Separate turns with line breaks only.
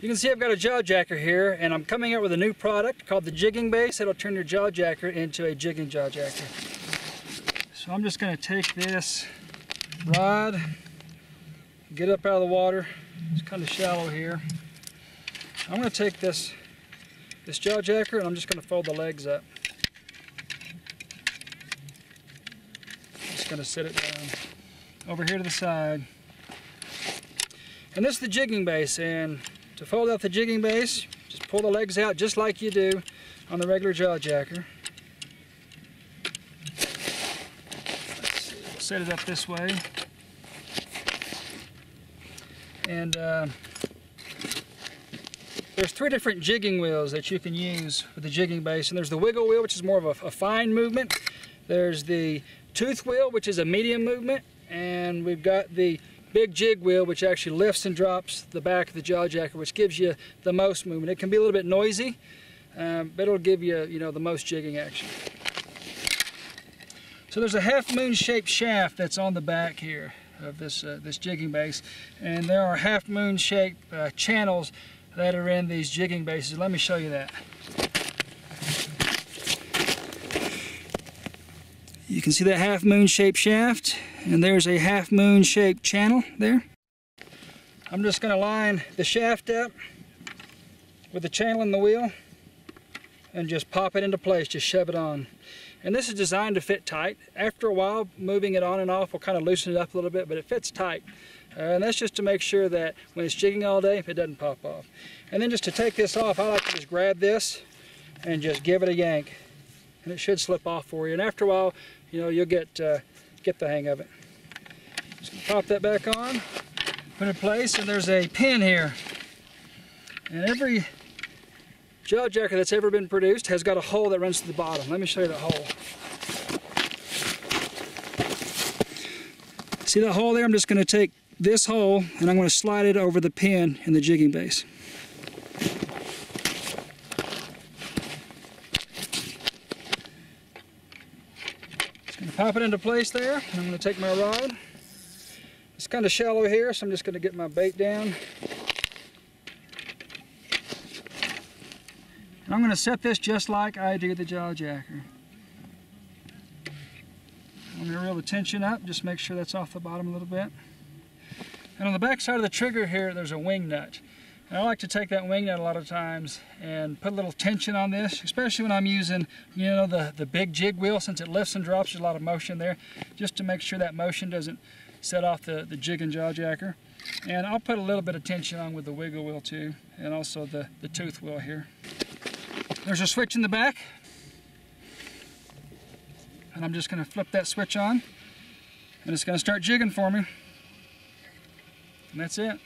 You can see I've got a JawJacker here, and I'm coming out with a new product called the Jigging Base. It'll turn your JawJacker into a Jigging JawJacker. So I'm just going to take this rod, get up out of the water. It's kind of shallow here. I'm going to take this JawJacker and I'm just going to fold the legs up. Just going to sit it down over here to the side. And this is the jigging base, and to fold out the jigging base, just pull the legs out just like you do on the regular JawJacker. Let's see, we'll set it up this way. And there's 3 different jigging wheels that you can use with the jigging base, and there's the wiggle wheel, which is more of a fine movement. There's the tooth wheel, which is a medium movement, and we've got the big jig wheel, which actually lifts and drops the back of the JawJacker, which gives you the most movement. It can be a little bit noisy, but it'll give you, the most jigging action. So there's a half-moon shaped shaft that's on the back here of this jigging base, and there are half-moon shaped channels that are in these jigging bases. Let me show you that. You can see that half-moon shaped shaft, and there's a half-moon shaped channel there. I'm just going to line the shaft up with the channel in the wheel and just pop it into place, just shove it on. And this is designed to fit tight. After a while, moving it on and off will kind of loosen it up a little bit, but it fits tight. And that's just to make sure that when it's jigging all day, it doesn't pop off. And then just to take this off, I like to just grab this and just give it a yank. And it should slip off for you. And after a while, you'll get the hang of it. Just gonna pop that back on, put it in place, and there's a pin here. And every JawJacker that's ever been produced has got a hole that runs to the bottom. Let me show you the hole. See that hole there? I'm just going to take this hole and I'm going to slide it over the pin in the jigging base. Just going to pop it into place there, and I'm going to take my rod. It's kind of shallow here, so I'm just going to get my bait down. And I'm going to set this just like I do the JawJacker. I'm going to reel the tension up, just make sure that's off the bottom a little bit. And on the back side of the trigger here, there's a wing nut. And I like to take that wing nut a lot of times and put a little tension on this, especially when I'm using, the big jig wheel, since it lifts and drops, there's a lot of motion there, just to make sure that motion doesn't set off the Jigging JawJacker. And I'll put a little bit of tension on with the wiggle wheel too, and also the tooth wheel here. There's a switch in the back, and I'm just going to flip that switch on, and it's going to start jigging for me, and that's it.